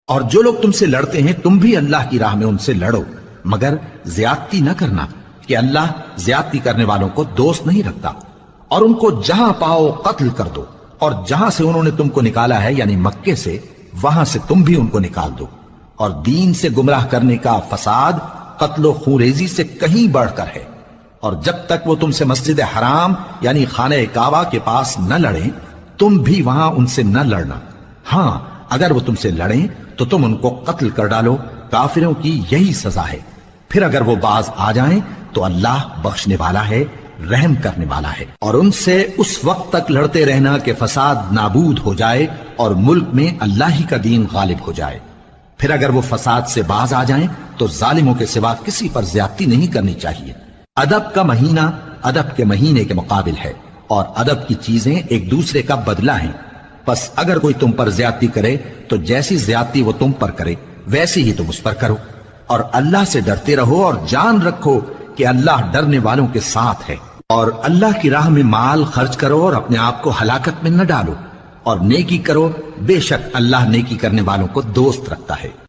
اور جو لوگ تم سے لڑتے ہیں تم بھی اللہ کی راہ میں ان سے لڑو، مگر زیادتی نہ کرنا کہ اللہ زیادتی کرنے والوں کو دوست نہیں رکھتا۔ اور ان کو جہاں پاؤ قتل کر دو، اور جہاں سے انہوں نے تم کو نکالا ہے یعنی مکے سے، وہاں سے تم بھی ان کو نکال دو۔ اور دین سے گمراہ کرنے کا فساد قتل و خونریزی سے کہیں بڑھ کر ہے۔ اور جب تک وہ تم سے مسجد حرام یعنی خانہ کعبہ کے پاس نہ لڑیں، تم بھی وہاں ان سے نہ لڑنا۔ ہاں اگر وہ تم سے لڑیں تو تم ان کو قتل کر ڈالو، کافروں کی یہی سزا ہے۔ پھر اگر وہ باز آ جائیں تو اللہ بخشنے والا ہے، رحم کرنے والا ہے۔ اور ان سے اس وقت تک لڑتے رہنا کہ فساد نابود ہو جائے اور ملک میں اللہ ہی کا دین غالب ہو جائے۔ پھر اگر وہ فساد سے باز آ جائیں تو ظالموں کے سوا کسی پر زیادتی نہیں کرنی چاہیے۔ ادب کا مہینہ ادب کے مہینے کے مقابل ہے، اور ادب کی چیزیں ایک دوسرے کا بدلہ ہیں۔ پس اگر کوئی تم پر زیادتی کرے تو جیسی زیادتی وہ تم پر کرے ویسی ہی تم اس پر کرو، اور اللہ سے ڈرتے رہو اور جان رکھو کہ اللہ ڈرنے والوں کے ساتھ ہے۔ اور اللہ کی راہ میں مال خرچ کرو اور اپنے آپ کو ہلاکت میں نہ ڈالو، اور نیکی کرو، بے شک اللہ نیکی کرنے والوں کو دوست رکھتا ہے۔